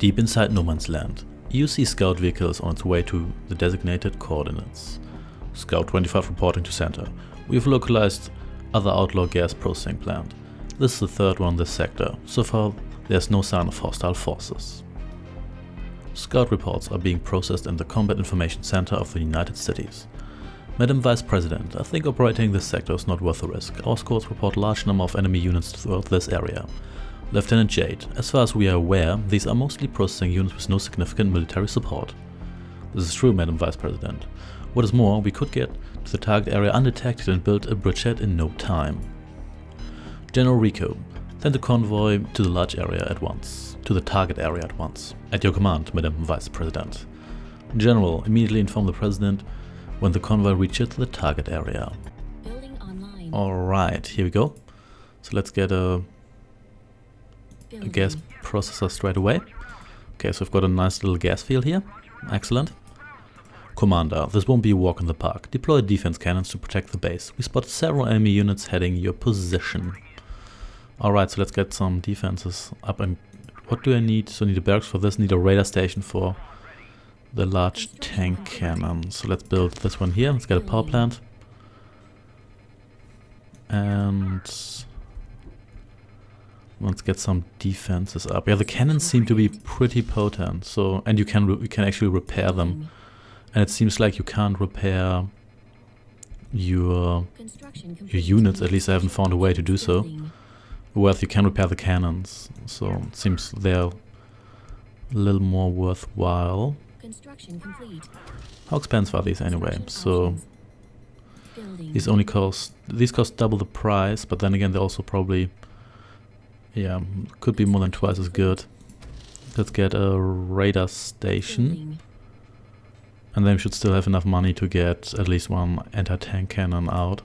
Deep inside no man's land, you see scout vehicles on its way to the designated coordinates. Scout 25 reporting to center. We've localized other outlaw gas processing plant. This is the third one in this sector. So far, there's no sign of hostile forces. Scout reports are being processed in the Combat Information Center of the United Cities. Madam Vice President, I think operating this sector is not worth the risk. Our scouts report large number of enemy units throughout this area. Lieutenant Jade, as far as we are aware, these are mostly processing units with no significant military support. This is true, Madam Vice President. What is more, we could get to the target area undetected and build a bridgehead in no time. General Rico, send a convoy to the large area at once. To the target area at once. At your command, Madam Vice President. General, immediately inform the President when the convoy reaches the target area. Alright, here we go. So let's get a gas processor straight away. Okay, so we've got a nice little gas field here. Excellent. Commander, this won't be a walk in the park. Deploy defense cannons to protect the base. We spotted several enemy units heading your position. Alright, so let's get some defenses up. And what do I need? So I need a barracks for this, need a radar station for the large tank cannon. So let's build this one here. Let's get a power plant. And let's get some defenses up. Yeah, the cannons seem to be pretty potent. So, and you can actually repair them. And it seems like you can't repair your units. At least I haven't found a way to do so. Whereas you can repair the cannons. So it seems they're a little more worthwhile. How expensive are these anyway? So these cost double the price, but then again they're also probably, yeah, could be more than twice as good. Let's get a radar station. And then we should still have enough money to get at least one anti-tank cannon out.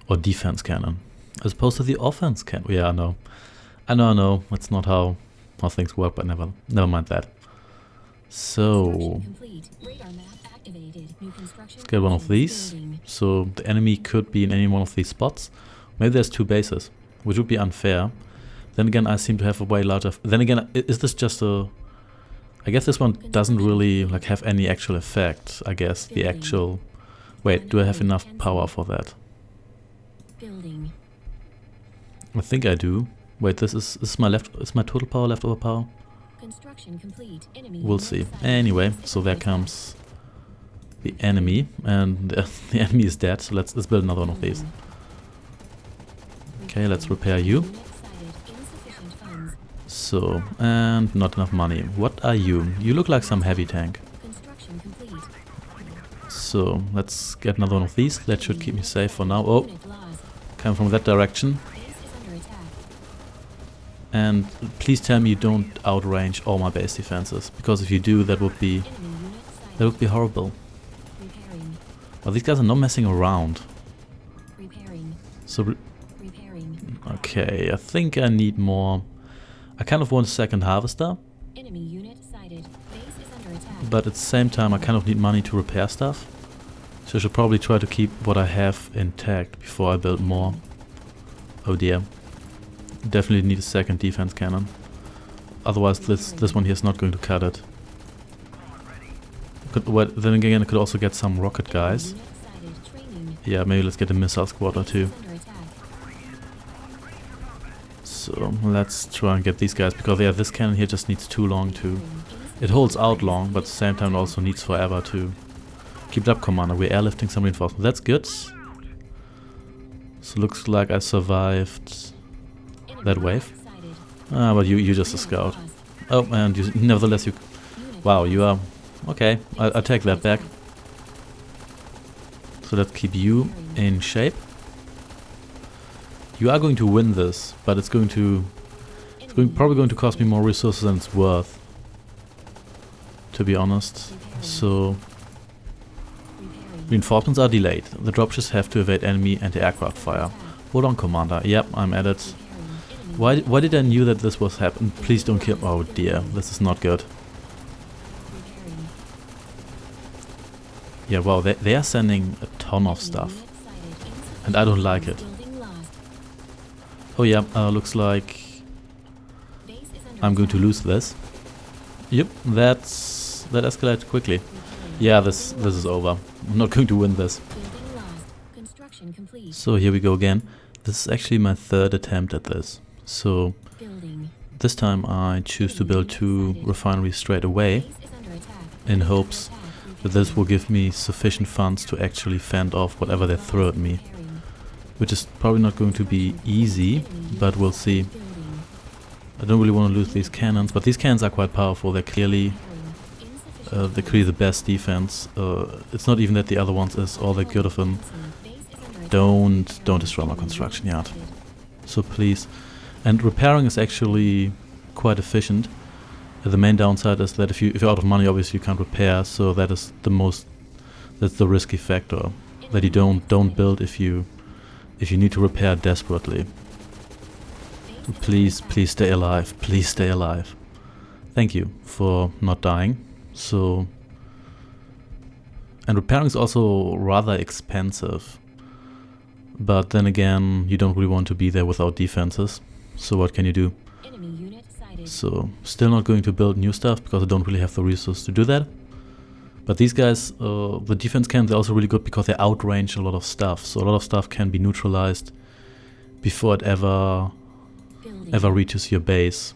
Or defense cannon. As opposed to the offense cannon. Yeah, I know. I know. That's not how things work, but never mind that. So let's get one of these. So the enemy could be in any one of these spots. Maybe there's two bases, which would be unfair. Then again, I seem to have a way larger... Then again, is this just a... I guess this one doesn't really like have any actual effect. I guess the actual... Wait, do I have enough power for that? I think I do. Wait, this is my total power, leftover power? We'll see. Anyway, so there comes the enemy, and the enemy is dead. So let's build another one of these. Okay, let's repair you. So, and not enough money. What are you? You look like some heavy tank. So, let's get another one of these. That should keep me safe for now. Oh, come from that direction. And please tell me you don't outrange all my base defenses, because if you do, that would be horrible. Well, these guys are not messing around. So, okay, I think I need more. I kind of want a second harvester, but at the same time I kind of need money to repair stuff. So I should probably try to keep what I have intact before I build more. Oh dear. Definitely need a second defense cannon. Otherwise this one here is not going to cut it. Then again I could also get some rocket guys. Yeah, maybe let's get a missile squad or two. So let's try and get these guys, because yeah, this cannon here just needs too long to... It holds out long, but at the same time it also needs forever to... Keep it up, Commander. We're airlifting some reinforcements. That's good. So looks like I survived that wave. Ah, but you're just a scout. Oh, and you, nevertheless you... Wow, you are... Okay, I'll take that back. So let's keep you in shape. You are going to win this, but it's probably going to cost me more resources than it's worth, to be honest. So reinforcements are delayed. The dropships have to evade enemy anti-aircraft fire. Hold on, Commander. Yep, I'm at it. Why did I knew that this was happening? Please don't kill. Oh dear, this is not good. Yeah, wow, they are sending a ton of stuff, and I don't like it. Oh yeah, looks like I'm going to lose this. Yep, that escalated quickly. Yeah, this is over. I'm not going to win this. So here we go again. This is actually my third attempt at this. So this time I choose to build 2 refineries straight away in hopes that this will give me sufficient funds to actually fend off whatever they throw at me. Which is probably not going to be easy, but we'll see. I don't really want to lose these cannons, but these cannons are quite powerful. They're clearly the best defense. It's not even that the other ones is all that good of them. Don't destroy my construction yard. So please. And repairing is actually quite efficient. The main downside is that if you're out of money, obviously you can't repair. So that is that's the risky factor. That you don't build if you need to repair desperately. So please stay alive. Please stay alive. Thank you for not dying. So, and repairing is also rather expensive. But then again, you don't really want to be there without defenses. So what can you do? So, still not going to build new stuff because I don't really have the resources to do that. But these guys, the defense cannons are also really good because they outrange a lot of stuff. So a lot of stuff can be neutralized before it ever reaches your base.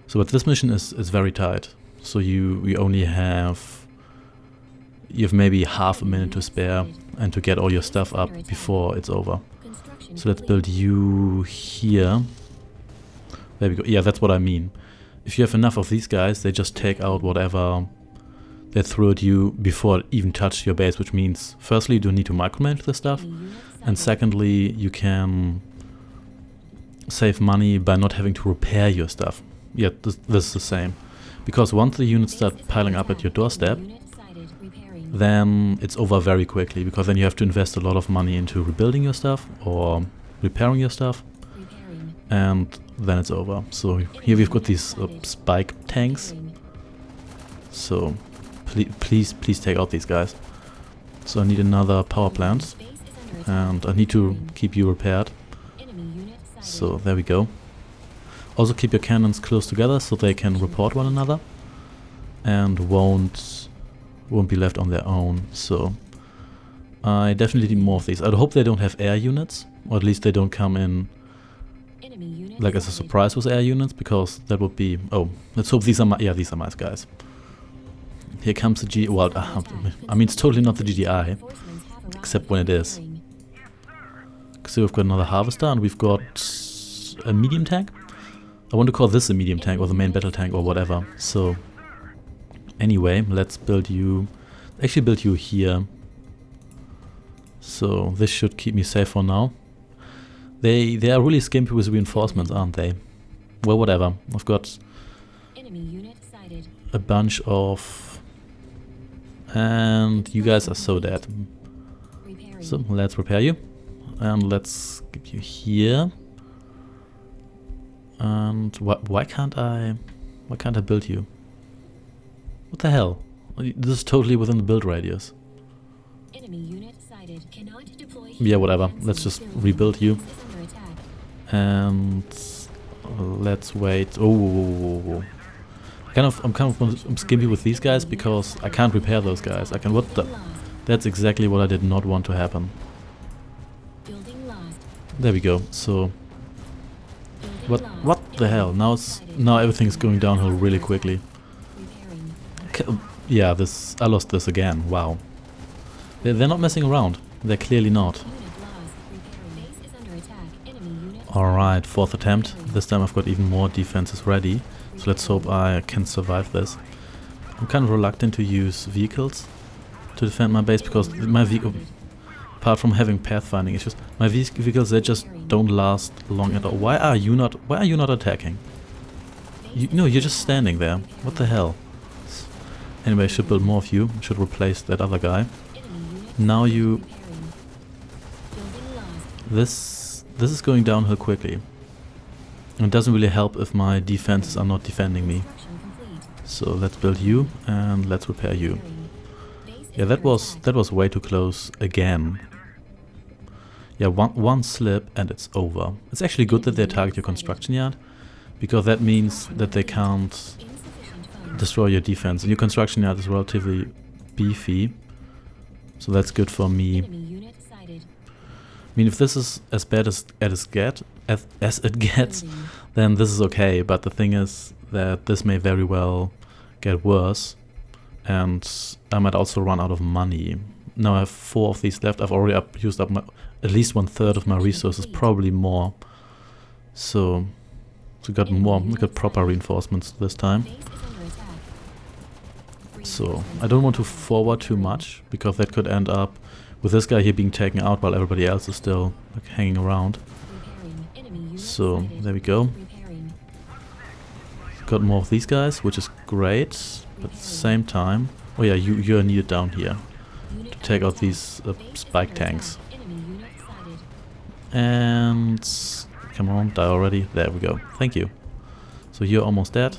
So but this mission is very tight. So you only have maybe half a minute to spare and to get all your stuff up before it's over. So let's build you here. There we go. Yeah, that's what I mean. If you have enough of these guys, they just take out whatever they throw at you before it even touches your base, which means firstly you don't need to micromanage the stuff, and secondly you can save money by not having to repair your stuff. Yeah, this is the same. Because once the units start piling up at your doorstep, then it's over very quickly, because then you have to invest a lot of money into rebuilding your stuff or repairing your stuff, and then it's over. So here we've got these spike tanks. So please take out these guys. So I need another power plant, and I need to keep you repaired. So there we go. Also keep your cannons close together so they can report one another and won't be left on their own. So I definitely need more of these. I hope they don't have air units, or at least they don't come in like as a surprise with air units, because that would be... Oh, let's hope these are these are nice guys. Here comes the G... Well, I mean, it's totally not the GDI, except when it is. So we've got another harvester, and we've got a medium tank. I want to call this a medium tank, or the main battle tank, or whatever. So anyway, let's build you... Actually build you here. So this should keep me safe for now. They are really skimpy with reinforcements, aren't they? Well, whatever. I've got a bunch of... And you guys are so dead. So let's repair you. And let's get you here. And why can't I build you? What the hell? This is totally within the build radius. Yeah, whatever. Let's just rebuild you. And let's wait. Oh, I'm skimpy with these guys because I can't repair those guys. That's exactly what I did not want to happen. There we go. So what the hell? Now everything's going downhill really quickly. Yeah, I lost this again. Wow. They're not messing around. They're clearly not. Alright, fourth attempt. This time I've got even more defenses ready. So let's hope I can survive this. I'm kind of reluctant to use vehicles to defend my base, because my vehicle, apart from having pathfinding issues, my vehicles, they just don't last long at all. Why are you not attacking? No, you're just standing there. What the hell? Anyway, I should build more of you. I should replace that other guy. Now you... This is going downhill quickly. And it doesn't really help if my defenses are not defending me. So let's build you and let's repair you. Yeah, that was way too close again. Yeah, one slip and it's over. It's actually good that they target your construction yard, because that means that they can't destroy your defense. Your construction yard is relatively beefy, so that's good for me. I mean, if this is as bad as it gets, then this is okay, but the thing is that this may very well get worse, and I might also run out of money. Now I have 4 of these left. I've already used up at least 1/3 of my resources, probably more. So we got proper reinforcements this time. So I don't want to forward too much, because that could end up with this guy here being taken out while everybody else is still like hanging around. So there we go. Got more of these guys, which is great. But at the same time, oh yeah, you're needed down here to take out these spike tanks. And come on, die already. There we go. Thank you. So you're almost dead.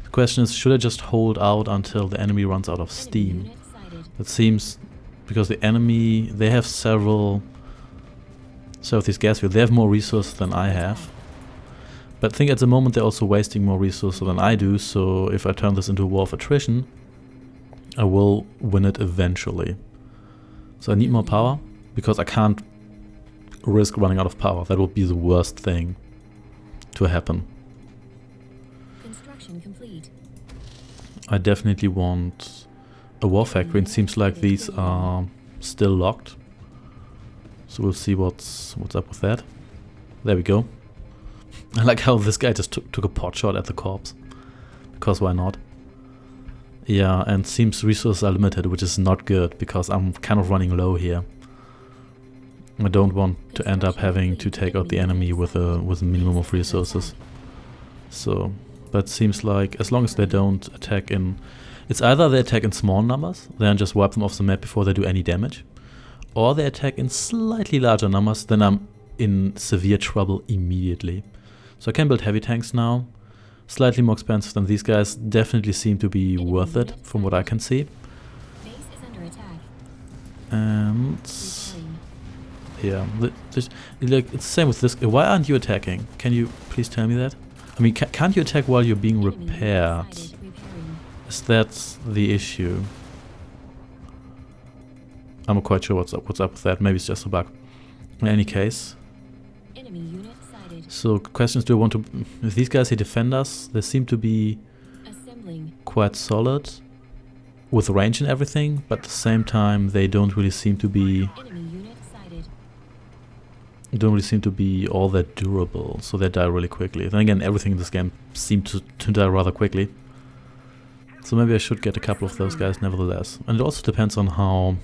The question is, should I just hold out until the enemy runs out of steam? It seems, because the enemy, they have several of these gas fields. They have more resources than I have. But I think at the moment they're also wasting more resources than I do, so if I turn this into a war of attrition, I will win it eventually. So I need more power, because I can't risk running out of power. That would be the worst thing to happen. Construction complete. I definitely want a war factory. It seems like these are still locked. So we'll see what's up with that. There we go. I like how this guy just took a pot shot at the corpse. Because why not? Yeah, and seems resources are limited, which is not good, because I'm kind of running low here. I don't want to end up having to take out the enemy with a minimum of resources. So, but it seems like as long as they don't attack in... It's either they attack in small numbers, then just wipe them off the map before they do any damage, or they attack in slightly larger numbers, then I'm in severe trouble immediately. So I can build heavy tanks now. Slightly more expensive than these guys, definitely seem to be worth it from what I can see. And yeah, it's the same with this. Why aren't you attacking? Can you please tell me that? I mean, can't you attack while you're being repaired? Is that the issue? I'm not quite sure what's up with that. Maybe it's just a bug. In any case. So questions, do I want to... If these guys here defend us, they seem to be quite solid with range and everything, but at the same time they don't really seem to be all that durable, so they die really quickly. Then again, everything in this game seems to die rather quickly. So maybe I should get a couple of those guys nevertheless. And it also depends on how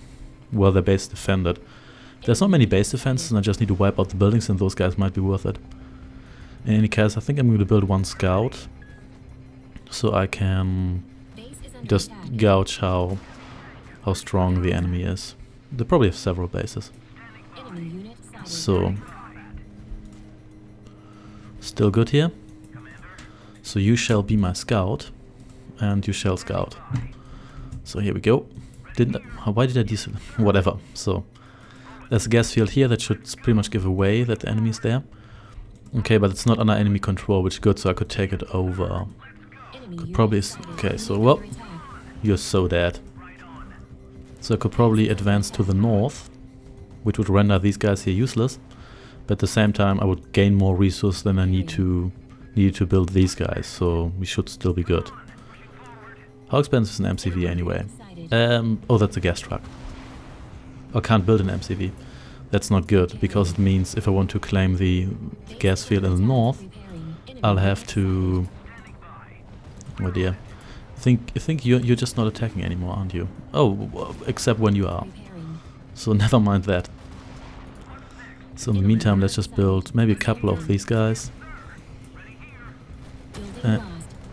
well their base is defended. If there's not many base defenses and I just need to wipe out the buildings, and those guys might be worth it. In any case, I think I'm going to build 1 scout, so I can just gauge how strong the enemy is. They probably have several bases. So, still good here. So you shall be my scout, and you shall scout. So here we go. Why did I do so? Whatever. So there's a gas field here that should pretty much give away that the enemy is there. Okay, but it's not under enemy control, which is good, so I could take it over. Could probably... Okay, so, well, you're so dead. So I could probably advance to the north, which would render these guys here useless. But at the same time, I would gain more resources than I need to build these guys, so we should still be good. How expensive is an MCV anyway? Oh, that's a gas truck. I can't build an MCV. That's not good, because it means if I want to claim the gas field in the north, I'll have to... Oh dear. I think you're just not attacking anymore, aren't you? Oh, except when you are. So never mind that. So in the meantime, let's just build maybe a couple of these guys.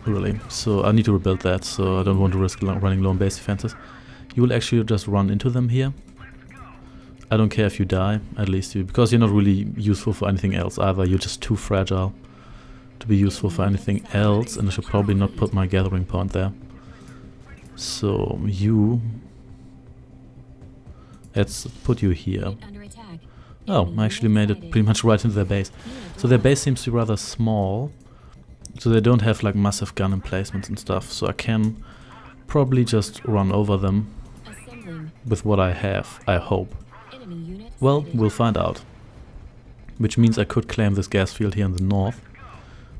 Really. So I need to rebuild that, so I don't want to risk running low on base defenses. You will actually just run into them here. I don't care if you die, at least you, because you're not really useful for anything else either. You're just too fragile to be useful for anything else, and I should probably not put my gathering point there. So you... Let's put you here. Oh, I actually made it pretty much right into their base. So their base seems to be rather small, So they don't have like massive gun emplacements and stuff, so I can probably just run over them with what I have, I hope. Well, we'll find out. Which means I could claim this gas field here in the north,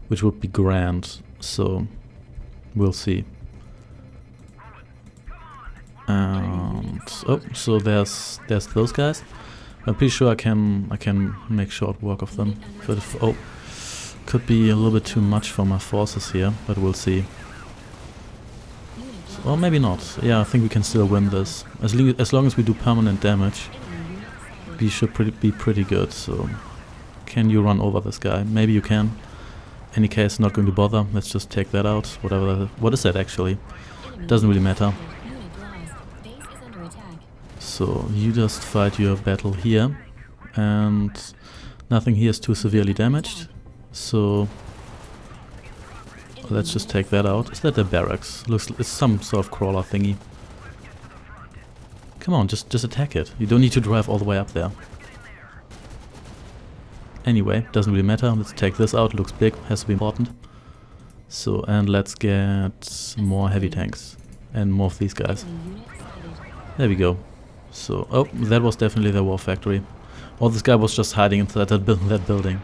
which would be grand, so we'll see. And oh, so there's those guys. I'm pretty sure I can make short work of them. But oh, could be a little bit too much for my forces here, but we'll see. Or maybe not. Yeah, I think we can still win this. As long as we do permanent damage, we should be pretty good. So, can you run over this guy? Maybe you can. Any case, not going to bother. Let's just take that out. What is that actually? Doesn't really matter. So you just fight your battle here, and nothing here is too severely damaged. So let's just take that out. Is that a barracks? Looks, it's some sort of crawler thingy. Come on, just attack it. You don't need to drive all the way up there. Anyway, doesn't really matter. Let's take this out. Looks big, has to be important. So, and let's get more heavy tanks and more of these guys. There we go. So, oh, that was definitely the war factory. Or this guy was just hiding inside that building.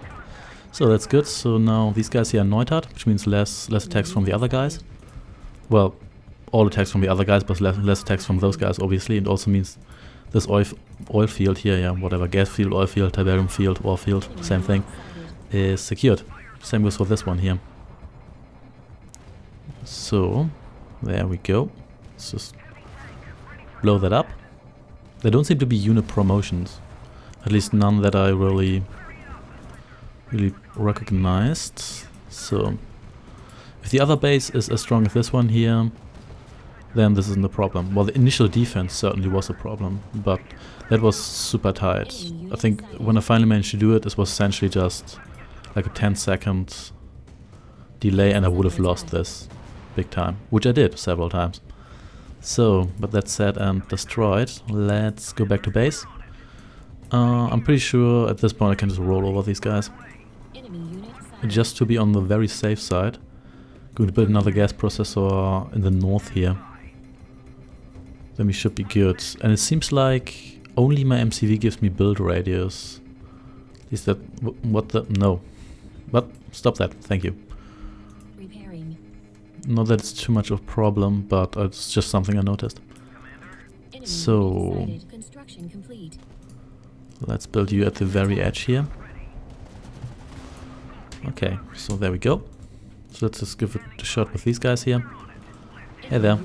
So that's good. So now these guys here are neutert, which means less attacks from the other guys. Well, all attacks from the other guys, but less attacks from those guys, obviously. It also means this oil field here, yeah, whatever, gas field, oil field, tiberium field, ore field, same thing, is secured. Same goes for this one here. So, there we go. Let's just blow that up. There don't seem to be unit promotions. At least none that I really recognized. So, if the other base is as strong as this one here, then this isn't a problem. Well, the initial defense certainly was a problem, but that was super tight. I think when I finally managed to do it, it was essentially just like a 10-second delay and I would have lost this big time, which I did several times. So, but that said and destroyed, let's go back to base. I'm pretty sure at this point I can just roll over these guys. Just to be on the very safe side. Going to build another gas processor in the north here. Then we should be good. And it seems like only my MCV gives me build radius. Is that what the... no. But stop that, thank you. Not that it's too much of a problem, but it's just something I noticed. So let's build you at the very edge here. Okay, so there we go. So let's just give it a shot with these guys here. Hey there.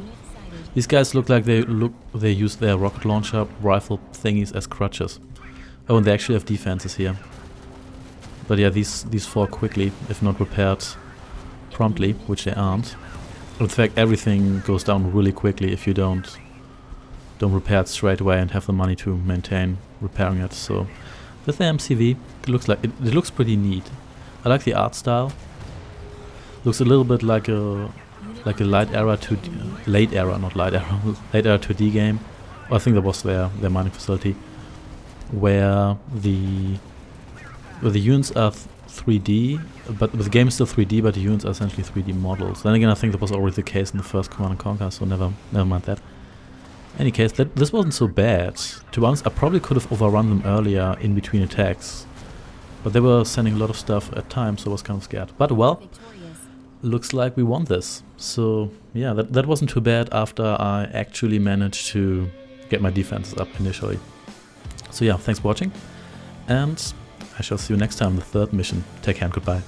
These guys look like they use their rocket launcher rifle thingies as crutches. Oh, and they actually have defenses here. But yeah, these fall quickly if not repaired promptly, which they aren't. In fact, everything goes down really quickly if you don't repair it straight away and have the money to maintain repairing it. So with the MCV, it looks like it looks pretty neat. I like the art style. Looks a little bit like a late era 2D game. Well, I think that was their mining facility, where the units are 3D, but the game is still 3D, but the units are essentially 3D models. Then again, I think that was already the case in the first Command & Conquer, so never mind that. Any case, this wasn't so bad. To be honest, I probably could have overrun them earlier in between attacks, but they were sending a lot of stuff at times, so I was kind of scared. But well, looks like we won this. So yeah, that wasn't too bad after I actually managed to get my defenses up initially. So yeah, thanks for watching, and I shall see you next time in the third mission. Take care and goodbye.